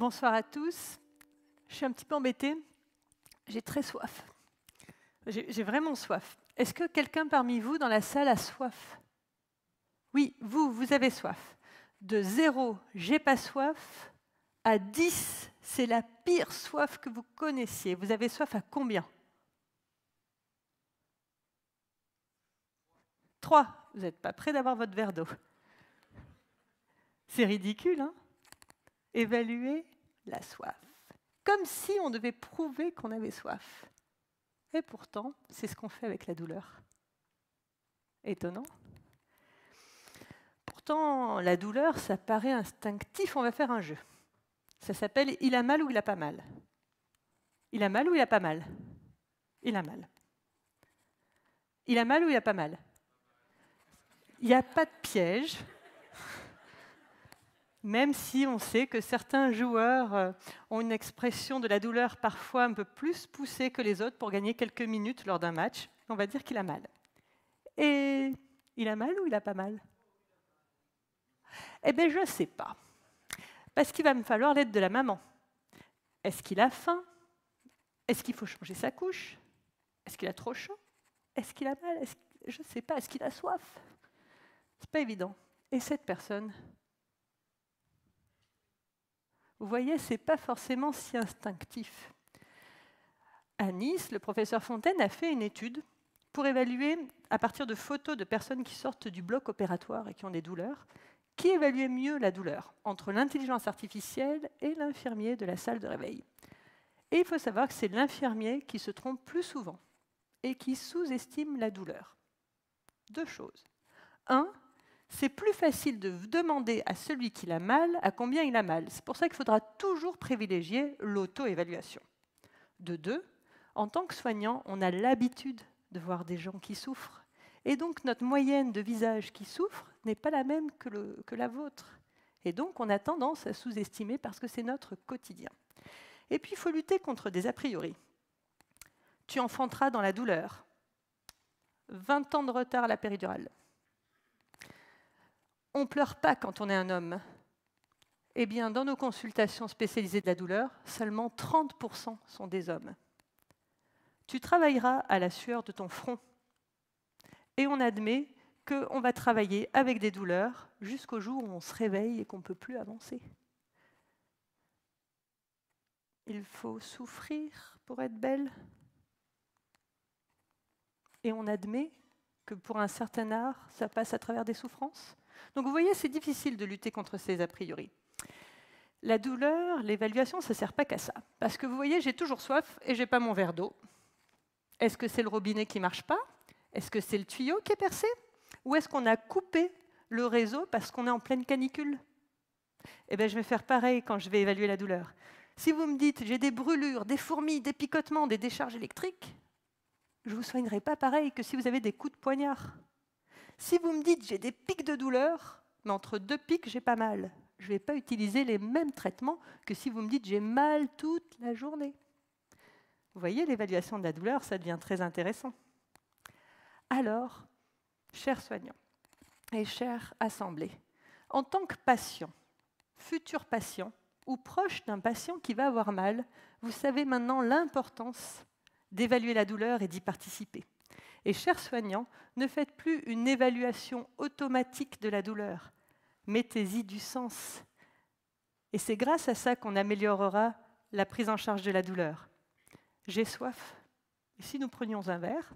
Bonsoir à tous. Je suis un petit peu embêtée. J'ai très soif. J'ai vraiment soif. Est-ce que quelqu'un parmi vous dans la salle a soif? Oui, vous avez soif. De 0, j'ai pas soif, à 10, c'est la pire soif que vous connaissiez. Vous avez soif à combien? 3. Vous n'êtes pas prêt d'avoir votre verre d'eau. C'est ridicule, hein? Évaluer la soif. Comme si on devait prouver qu'on avait soif. Et pourtant, c'est ce qu'on fait avec la douleur. Étonnant. Pourtant, la douleur, ça paraît instinctif, on va faire un jeu. Ça s'appelle « Il a mal ou il a pas mal ». Il a mal ou il a pas mal? Il a mal. Il a mal ou il a pas mal? Il n'y a pas de piège, même si on sait que certains joueurs ont une expression de la douleur parfois un peu plus poussée que les autres pour gagner quelques minutes lors d'un match. On va dire qu'il a mal. Et il a mal ou il a pas mal? Eh bien, je ne sais pas. Parce qu'il va me falloir l'aide de la maman. Est-ce qu'il a faim? Est-ce qu'il faut changer sa couche? Est-ce qu'il a trop chaud? Est-ce qu'il a mal? Je ne sais pas. Est-ce qu'il a soif? Ce n'est pas évident. Et cette personne, vous voyez, ce n'est pas forcément si instinctif. À Nice, le professeur Fontaine a fait une étude pour évaluer, à partir de photos de personnes qui sortent du bloc opératoire et qui ont des douleurs, qui évaluait mieux la douleur entre l'intelligence artificielle et l'infirmier de la salle de réveil. Et il faut savoir que c'est l'infirmier qui se trompe plus souvent et qui sous-estime la douleur. Deux choses. Un, c'est plus facile de demander à celui qui a mal à combien il a mal. C'est pour ça qu'il faudra toujours privilégier l'auto-évaluation. De deux, en tant que soignant, on a l'habitude de voir des gens qui souffrent. Et donc notre moyenne de visage qui souffre n'est pas la même que la vôtre. Et donc on a tendance à sous-estimer parce que c'est notre quotidien. Et puis il faut lutter contre des a priori. Tu enfanteras dans la douleur. 20 ans de retard à la péridurale. On ne pleure pas quand on est un homme. Eh bien, dans nos consultations spécialisées de la douleur, seulement 30% sont des hommes. Tu travailleras à la sueur de ton front. Et on admet qu'on va travailler avec des douleurs jusqu'au jour où on se réveille et qu'on ne peut plus avancer. Il faut souffrir pour être belle. Et on admet que pour un certain art, ça passe à travers des souffrances. Donc vous voyez, c'est difficile de lutter contre ces a priori. La douleur, l'évaluation, ça ne sert pas qu'à ça. Parce que vous voyez, j'ai toujours soif et je n'ai pas mon verre d'eau. Est-ce que c'est le robinet qui ne marche pas? Est-ce que c'est le tuyau qui est percé? Ou est-ce qu'on a coupé le réseau parce qu'on est en pleine canicule? Eh bien, je vais faire pareil quand je vais évaluer la douleur. Si vous me dites j'ai des brûlures, des fourmis, des picotements, des décharges électriques, je ne vous soignerai pas pareil que si vous avez des coups de poignard. Si vous me dites j'ai des pics de douleur, mais entre deux pics, j'ai pas mal, je ne vais pas utiliser les mêmes traitements que si vous me dites j'ai mal toute la journée. Vous voyez, l'évaluation de la douleur, ça devient très intéressant. Alors, chers soignants et chère assemblée, en tant que patient, futur patient ou proche d'un patient qui va avoir mal, vous savez maintenant l'importance d'évaluer la douleur et d'y participer. Et chers soignants, ne faites plus une évaluation automatique de la douleur. Mettez-y du sens. Et c'est grâce à ça qu'on améliorera la prise en charge de la douleur. J'ai soif. Et si nous prenions un verre,